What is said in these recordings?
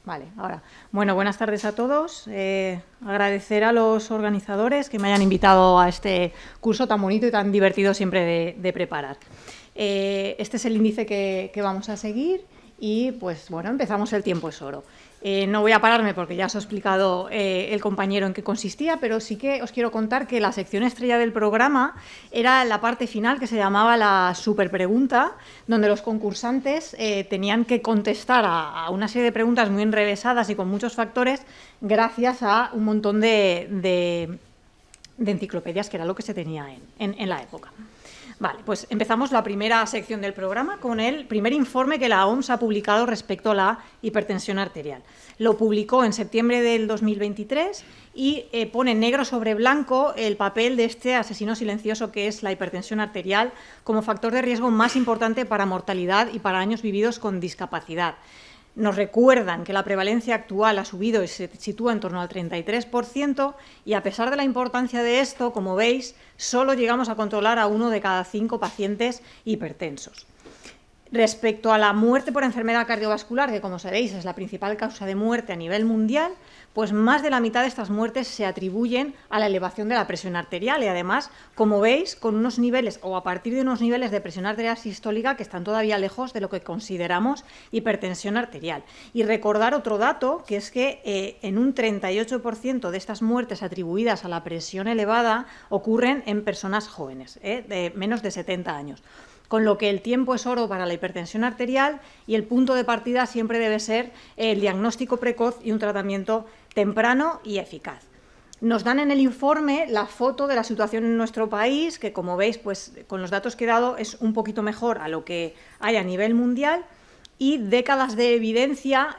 Vale, ahora. Bueno, buenas tardes a todos. Agradecer a los organizadores que me hayan invitado a este curso tan bonito y tan divertido siempre de preparar. Este es el índice que vamos a seguir y, pues, bueno, empezamos El tiempo es oro. No voy a pararme porque ya os ha explicado el compañero en qué consistía, pero sí que os quiero contar que la sección estrella del programa era la parte final que se llamaba la superpregunta, donde los concursantes tenían que contestar a una serie de preguntas muy enrevesadas y con muchos factores gracias a un montón de enciclopedias, que era lo que se tenía en la época. Vale, pues empezamos la primera sección del programa con el primer informe que la OMS ha publicado respecto a la hipertensión arterial. Lo publicó en septiembre del 2023 y pone negro sobre blanco el papel de este asesino silencioso que es la hipertensión arterial como factor de riesgo más importante para mortalidad y para años vividos con discapacidad. Nos recuerdan que la prevalencia actual ha subido y se sitúa en torno al 33% y a pesar de la importancia de esto, como veis, solo llegamos a controlar a 1 de cada 5 pacientes hipertensos. Respecto a la muerte por enfermedad cardiovascular, que como sabéis es la principal causa de muerte a nivel mundial, pues más de la mitad de estas muertes se atribuyen a la elevación de la presión arterial y además, como veis, con unos niveles o a partir de unos niveles de presión arterial sistólica que están todavía lejos de lo que consideramos hipertensión arterial. Y recordar otro dato, que es que en un 38% de estas muertes atribuidas a la presión elevada ocurren en personas jóvenes, de menos de 70 años. Con lo que el tiempo es oro para la hipertensión arterial y el punto de partida siempre debe ser el diagnóstico precoz y un tratamiento temprano y eficaz. Nos dan en el informe la foto de la situación en nuestro país, que como veis, pues con los datos que he dado es un poquito mejor a lo que hay a nivel mundial, y décadas de evidencia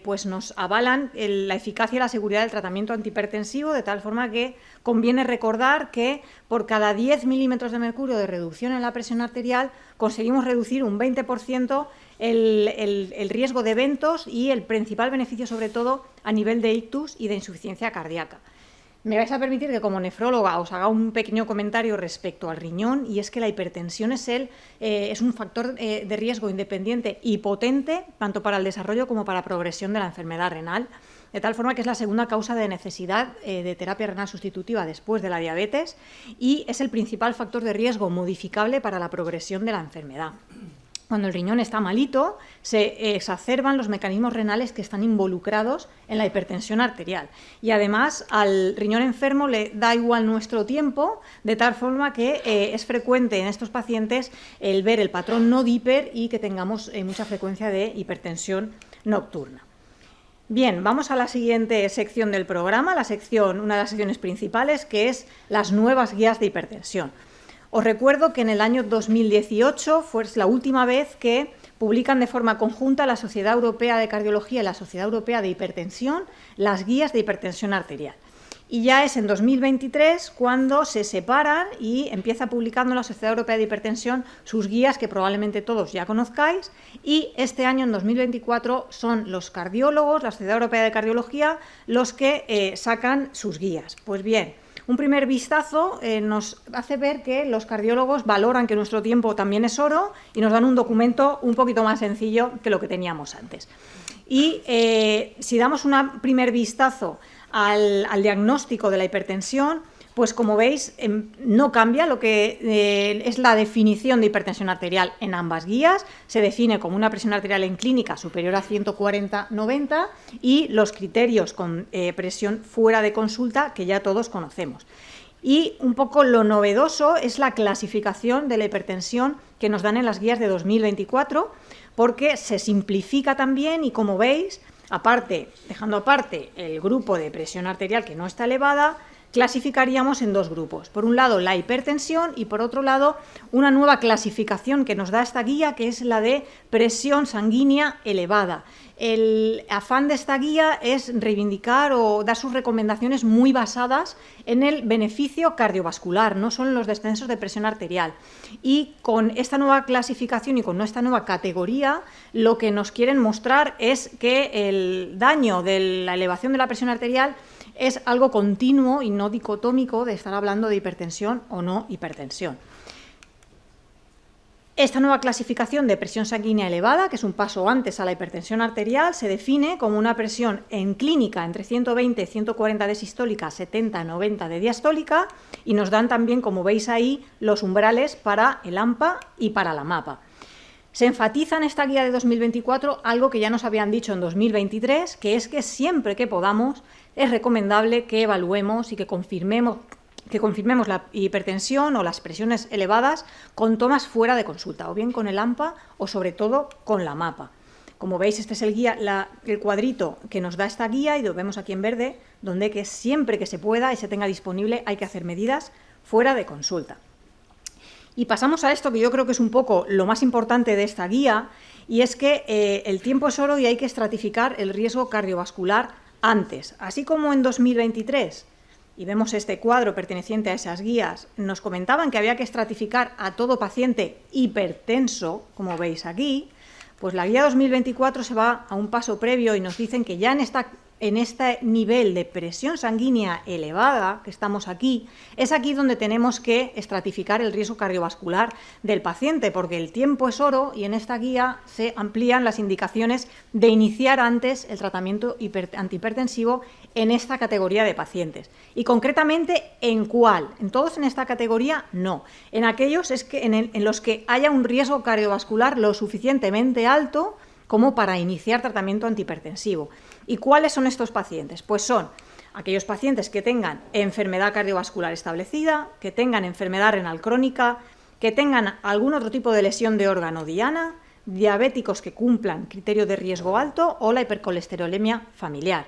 pues nos avalan la eficacia y la seguridad del tratamiento antihipertensivo, de tal forma que conviene recordar que por cada 10 milímetros de mercurio de reducción en la presión arterial conseguimos reducir un 20% el riesgo de eventos y el principal beneficio sobre todo a nivel de ictus y de insuficiencia cardíaca. Me vais a permitir que como nefróloga os haga un pequeño comentario respecto al riñón, y es que la hipertensión es un factor de riesgo independiente y potente tanto para el desarrollo como para la progresión de la enfermedad renal, de tal forma que es la segunda causa de necesidad de terapia renal sustitutiva después de la diabetes y es el principal factor de riesgo modificable para la progresión de la enfermedad. Cuando el riñón está malito, se exacerban los mecanismos renales que están involucrados en la hipertensión arterial. Y además, al riñón enfermo le da igual nuestro tiempo, de tal forma que es frecuente en estos pacientes el ver el patrón no diper y que tengamos mucha frecuencia de hipertensión nocturna. Bien, vamos a la siguiente sección del programa, una de las secciones principales, que es las nuevas guías de hipertensión. Os recuerdo que en el año 2018 fue la última vez que publican de forma conjunta la Sociedad Europea de Cardiología y la Sociedad Europea de Hipertensión las guías de hipertensión arterial. Y ya es en 2023 cuando se separan y empieza publicando la Sociedad Europea de Hipertensión sus guías, que probablemente todos ya conozcáis, y este año, en 2024, son los cardiólogos, la Sociedad Europea de Cardiología, los que sacan sus guías. Pues bien, un primer vistazo nos hace ver que los cardiólogos valoran que nuestro tiempo también es oro y nos dan un documento un poquito más sencillo que lo que teníamos antes. Y si damos un primer vistazo al diagnóstico de la hipertensión, pues como veis no cambia lo que es la definición de hipertensión arterial en ambas guías. Se define como una presión arterial en clínica superior a 140/90 y los criterios con presión fuera de consulta que ya todos conocemos. Y un poco lo novedoso es la clasificación de la hipertensión que nos dan en las guías de 2024, porque se simplifica también y como veis, dejando aparte el grupo de presión arterial que no está elevada, clasificaríamos en dos grupos. Por un lado, la hipertensión y por otro lado, una nueva clasificación que nos da esta guía, que es la de presión sanguínea elevada. El afán de esta guía es reivindicar o dar sus recomendaciones muy basadas en el beneficio cardiovascular, no solo en los descensos de presión arterial. Y con esta nueva clasificación y con esta nueva categoría, lo que nos quieren mostrar es que el daño de la elevación de la presión arterial es algo continuo y no dicotómico de estar hablando de hipertensión o no hipertensión. Esta nueva clasificación de presión sanguínea elevada, que es un paso antes a la hipertensión arterial, se define como una presión en clínica entre 120 y 140 de sistólica, 70 90 de diastólica, y nos dan también, como veis ahí, los umbrales para el AMPA y para la MAPA. Se enfatiza en esta guía de 2024 algo que ya nos habían dicho en 2023, que es que siempre que podamos es recomendable que evaluemos y que confirmemos la hipertensión o las presiones elevadas con tomas fuera de consulta, o bien con el AMPA o sobre todo con la MAPA. Como veis, este es el cuadrito que nos da esta guía y lo vemos aquí en verde, donde que siempre que se pueda y se tenga disponible hay que hacer medidas fuera de consulta. Y pasamos a esto que yo creo que es un poco lo más importante de esta guía, y es que el tiempo es oro y hay que estratificar el riesgo cardiovascular antes. Así como en 2023, y vemos este cuadro perteneciente a esas guías, nos comentaban que había que estratificar a todo paciente hipertenso, como veis aquí, pues la guía 2024 se va a un paso previo y nos dicen que ya en este nivel de presión sanguínea elevada, que estamos aquí, es aquí donde tenemos que estratificar el riesgo cardiovascular del paciente, porque el tiempo es oro y en esta guía se amplían las indicaciones de iniciar antes el tratamiento antihipertensivo en esta categoría de pacientes. Y concretamente, ¿en cuál? ¿En todos en esta categoría? No. En aquellos en los que haya un riesgo cardiovascular lo suficientemente alto como para iniciar tratamiento antihipertensivo. ¿Y cuáles son estos pacientes? Pues son aquellos pacientes que tengan enfermedad cardiovascular establecida, que tengan enfermedad renal crónica, que tengan algún otro tipo de lesión de órgano diana, diabéticos que cumplan criterio de riesgo alto o la hipercolesterolemia familiar.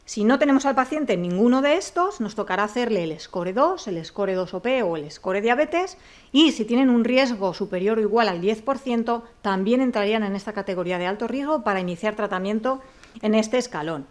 Si no tenemos al paciente en ninguno de estos, nos tocará hacerle el SCORE 2, el SCORE 2-OP o el SCORE diabetes, y si tienen un riesgo superior o igual al 10%, también entrarían en esta categoría de alto riesgo para iniciar tratamiento en este escalón.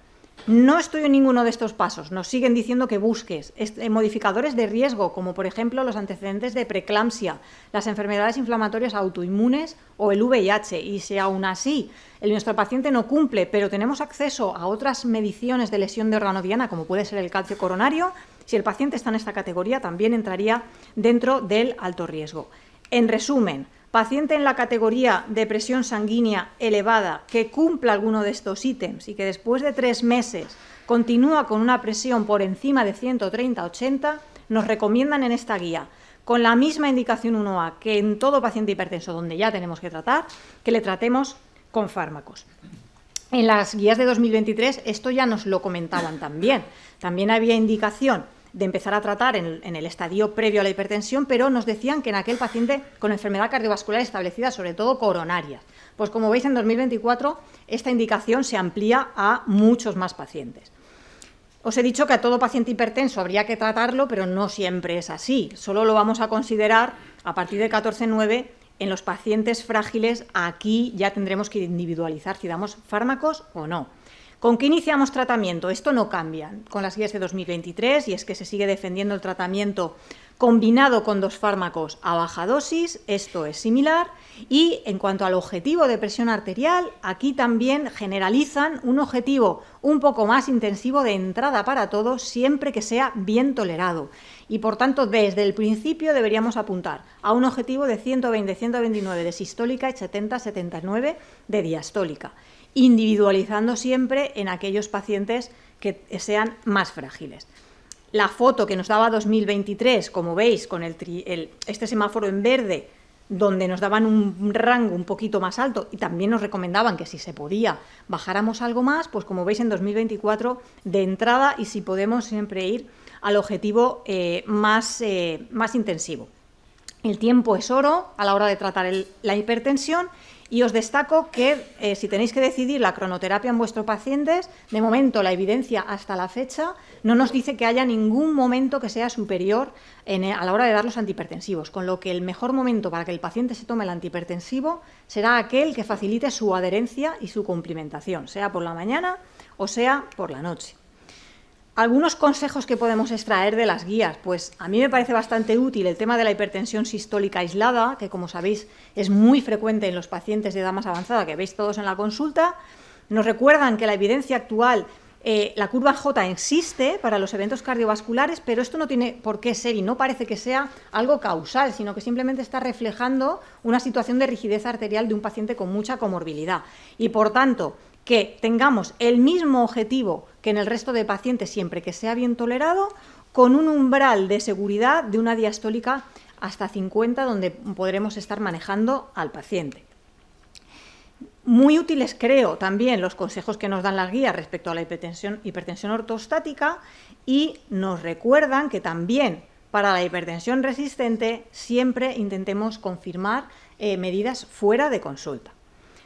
No estoy en ninguno de estos pasos, nos siguen diciendo que busques modificadores de riesgo, como por ejemplo los antecedentes de preeclampsia, las enfermedades inflamatorias autoinmunes o el VIH, y si aún así nuestro paciente no cumple, pero tenemos acceso a otras mediciones de lesión de órgano diana, como puede ser el calcio coronario, si el paciente está en esta categoría también entraría dentro del alto riesgo. En resumen, paciente en la categoría de presión sanguínea elevada que cumpla alguno de estos ítems y que después de 3 meses continúa con una presión por encima de 130/80, nos recomiendan en esta guía, con la misma indicación 1A que en todo paciente hipertenso donde ya tenemos que tratar, que le tratemos con fármacos. En las guías de 2023 esto ya nos lo comentaban también. También había indicación de empezar a tratar en el estadio previo a la hipertensión, pero nos decían que en aquel paciente con enfermedad cardiovascular establecida, sobre todo coronarias. Pues como veis, en 2024 esta indicación se amplía a muchos más pacientes. Os he dicho que a todo paciente hipertenso habría que tratarlo, pero no siempre es así. Solo lo vamos a considerar a partir de 14-9 en los pacientes frágiles. Aquí ya tendremos que individualizar si damos fármacos o no. ¿Con qué iniciamos tratamiento? Esto no cambia con las guías de 2023 y es que se sigue defendiendo el tratamiento combinado con 2 fármacos a baja dosis, esto es similar, y en cuanto al objetivo de presión arterial, aquí también generalizan un objetivo un poco más intensivo de entrada para todos siempre que sea bien tolerado. Y por tanto, desde el principio deberíamos apuntar a un objetivo de 120-129 de sistólica y 70-79 de diastólica, individualizando siempre en aquellos pacientes que sean más frágiles. La foto que nos daba 2023, como veis, con este semáforo en verde, donde nos daban un rango un poquito más alto y también nos recomendaban que si se podía bajáramos algo más, pues como veis en 2024 de entrada y si podemos siempre ir al objetivo más intensivo. El tiempo es oro a la hora de tratar la hipertensión. Y os destaco que si tenéis que decidir la cronoterapia en vuestros pacientes, de momento la evidencia hasta la fecha no nos dice que haya ningún momento que sea superior a la hora de dar los antihipertensivos, con lo que el mejor momento para que el paciente se tome el antihipertensivo será aquel que facilite su adherencia y su cumplimentación, sea por la mañana o sea por la noche. Algunos consejos que podemos extraer de las guías, pues a mí me parece bastante útil el tema de la hipertensión sistólica aislada, que como sabéis es muy frecuente en los pacientes de edad más avanzada, que veis todos en la consulta. Nos recuerdan que la evidencia actual La curva J existe para los eventos cardiovasculares, pero esto no tiene por qué ser y no parece que sea algo causal, sino que simplemente está reflejando una situación de rigidez arterial de un paciente con mucha comorbilidad. Y, por tanto, que tengamos el mismo objetivo que en el resto de pacientes siempre que sea bien tolerado, con un umbral de seguridad de una diastólica hasta 50, donde podremos estar manejando al paciente. Muy útiles, creo, también los consejos que nos dan las guías respecto a la hipertensión ortostática, y nos recuerdan que también para la hipertensión resistente siempre intentemos confirmar medidas fuera de consulta.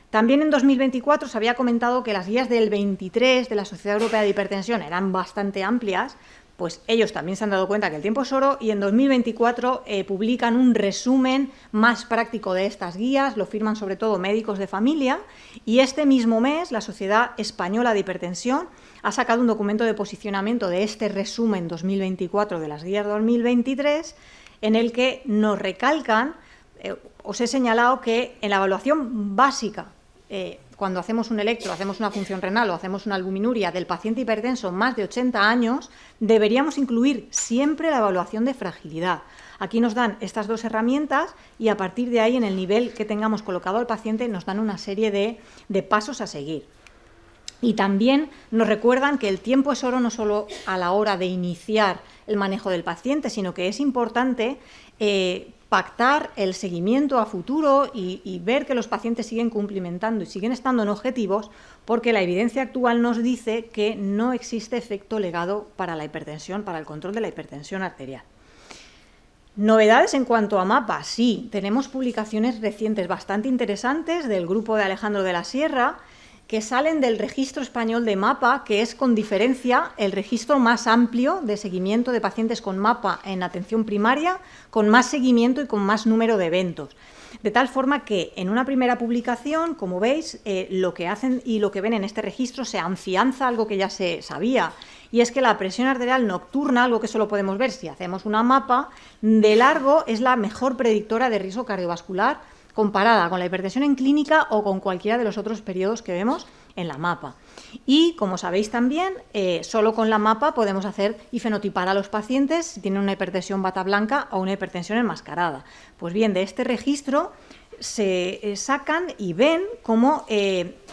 También en 2024 se había comentado que las guías del 23 de la Sociedad Europea de Hipertensión eran bastante amplias. Pues ellos también se han dado cuenta que el tiempo es oro y en 2024 publican un resumen más práctico de estas guías, lo firman sobre todo médicos de familia, y este mismo mes la Sociedad Española de Hipertensión ha sacado un documento de posicionamiento de este resumen 2024 de las guías 2023, en el que nos recalcan, os he señalado que en la evaluación básica, cuando hacemos un electro, hacemos una función renal o hacemos una albuminuria del paciente hipertenso más de 80 años, deberíamos incluir siempre la evaluación de fragilidad. Aquí nos dan estas dos herramientas y a partir de ahí, en el nivel que tengamos colocado al paciente, nos dan una serie de pasos a seguir. Y también nos recuerdan que el tiempo es oro no solo a la hora de iniciar el manejo del paciente, sino que es importante pactar el seguimiento a futuro y ver que los pacientes siguen cumplimentando y siguen estando en objetivos, porque la evidencia actual nos dice que no existe efecto legado para la hipertensión, para el control de la hipertensión arterial. Novedades en cuanto a MAPA, sí, tenemos publicaciones recientes bastante interesantes del grupo de Alejandro de la Sierra, que salen del registro español de MAPA, que es con diferencia el registro más amplio de seguimiento de pacientes con MAPA en atención primaria, con más seguimiento y con más número de eventos. De tal forma que en una primera publicación, como veis, lo que hacen y lo que ven en este registro se afianza algo que ya se sabía, y es que la presión arterial nocturna, algo que solo podemos ver si hacemos una MAPA, de largo es la mejor predictora de riesgo cardiovascular comparada con la hipertensión en clínica o con cualquiera de los otros periodos que vemos en la MAPA. Y, como sabéis también, solo con la MAPA podemos hacer y fenotipar a los pacientes si tienen una hipertensión bata blanca o una hipertensión enmascarada. Pues bien, de este registro se sacan y ven cómo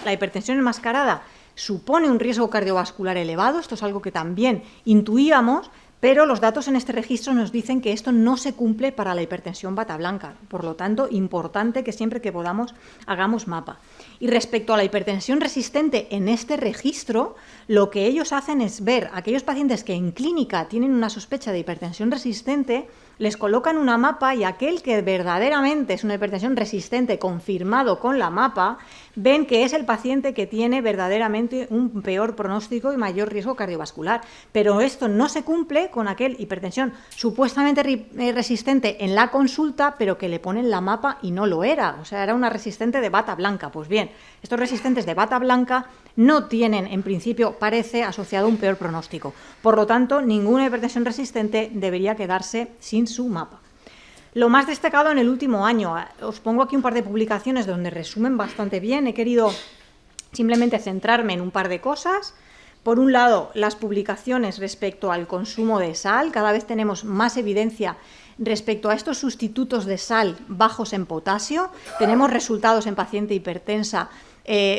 la hipertensión enmascarada supone un riesgo cardiovascular elevado. Esto es algo que también intuíamos, pero los datos en este registro nos dicen que esto no se cumple para la hipertensión bata blanca. Por lo tanto, importante que siempre que podamos hagamos MAPA. Y respecto a la hipertensión resistente, en este registro, lo que ellos hacen es ver a aquellos pacientes que en clínica tienen una sospecha de hipertensión resistente, les colocan una MAPA y aquel que verdaderamente es una hipertensión resistente confirmado con la MAPA, ven que es el paciente que tiene verdaderamente un peor pronóstico y mayor riesgo cardiovascular. Pero esto no se cumple con aquel hipertensión supuestamente resistente en la consulta, pero que le ponen la MAPA y no lo era. O sea, era una resistente de bata blanca. Pues bien, estos resistentes de bata blanca no tienen, en principio, parece asociado un peor pronóstico. Por lo tanto, ninguna hipertensión resistente debería quedarse sin su MAPA. Lo más destacado en el último año, os pongo aquí un par de publicaciones donde resumen bastante bien. He querido simplemente centrarme en un par de cosas. Por un lado, las publicaciones respecto al consumo de sal. Cada vez tenemos más evidencia respecto a estos sustitutos de sal bajos en potasio. Tenemos resultados en paciente hipertensa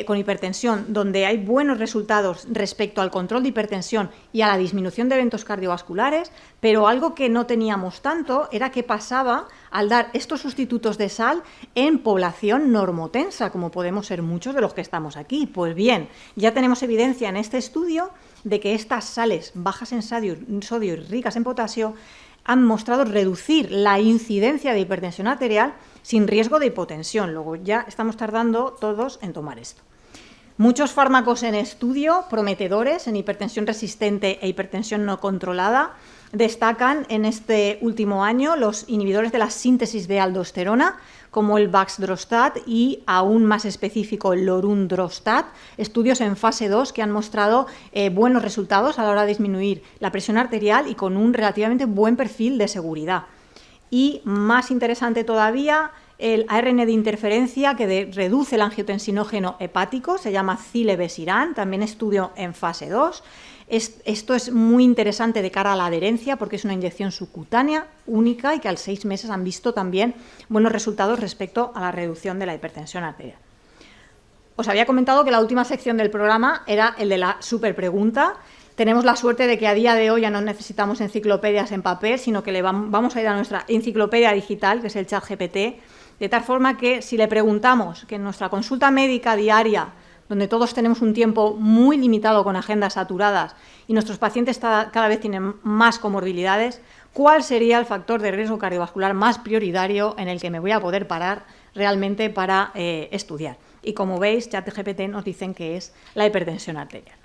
con hipertensión, donde hay buenos resultados respecto al control de hipertensión y a la disminución de eventos cardiovasculares, pero algo que no teníamos tanto era qué pasaba al dar estos sustitutos de sal en población normotensa, como podemos ser muchos de los que estamos aquí. Pues bien, ya tenemos evidencia en este estudio de que estas sales bajas en sodio y ricas en potasio han mostrado reducir la incidencia de hipertensión arterial sin riesgo de hipotensión. Luego ya estamos tardando todos en tomar esto. Muchos fármacos en estudio prometedores en hipertensión resistente e hipertensión no controlada. Destacan en este último año los inhibidores de la síntesis de aldosterona, como el Baxdrostat y, aún más específico, el Lorundrostat, estudios en fase 2 que han mostrado buenos resultados a la hora de disminuir la presión arterial y con un relativamente buen perfil de seguridad. Y, más interesante todavía, el ARN de interferencia que reduce el angiotensinógeno hepático, se llama Zilebesiran, también estudio en fase 2. Esto es muy interesante de cara a la adherencia porque es una inyección subcutánea única y que a 6 meses han visto también buenos resultados respecto a la reducción de la hipertensión arterial. Os había comentado que la última sección del programa era el de la superpregunta. Tenemos la suerte de que a día de hoy ya no necesitamos enciclopedias en papel, sino que vamos a ir a nuestra enciclopedia digital, que es el ChatGPT, de tal forma que si le preguntamos que en nuestra consulta médica diaria, donde todos tenemos un tiempo muy limitado con agendas saturadas y nuestros pacientes cada vez tienen más comorbilidades, ¿cuál sería el factor de riesgo cardiovascular más prioritario en el que me voy a poder parar realmente para estudiar? Y como veis, ChatGPT nos dicen que es la hipertensión arterial.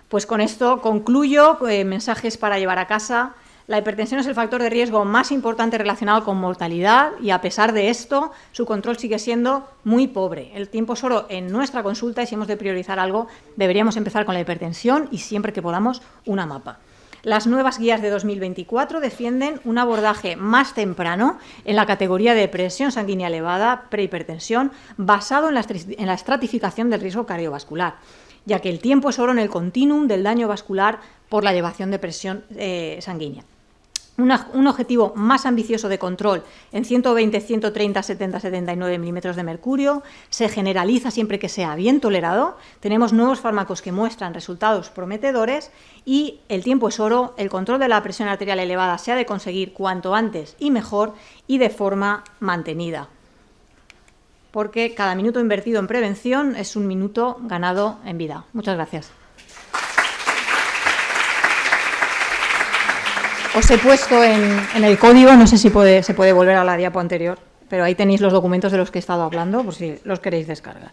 Pues con esto concluyo, mensajes para llevar a casa. La hipertensión es el factor de riesgo más importante relacionado con mortalidad y a pesar de esto, su control sigue siendo muy pobre. El tiempo es oro en nuestra consulta y si hemos de priorizar algo, deberíamos empezar con la hipertensión y siempre que podamos, una MAPA. Las nuevas guías de 2024 defienden un abordaje más temprano en la categoría de presión sanguínea elevada, prehipertensión, basado en la estratificación del riesgo cardiovascular, ya que el tiempo es oro en el continuum del daño vascular por la elevación de presión sanguínea. Un objetivo más ambicioso de control en 120, 130, 70, 79 milímetros de mercurio, se generaliza siempre que sea bien tolerado, tenemos nuevos fármacos que muestran resultados prometedores y el tiempo es oro, el control de la presión arterial elevada se ha de conseguir cuanto antes y mejor y de forma mantenida, porque cada minuto invertido en prevención es un minuto ganado en vida. Muchas gracias. Os he puesto en el código, no sé si se puede volver a la diapo anterior, pero ahí tenéis los documentos de los que he estado hablando, por si los queréis descargar.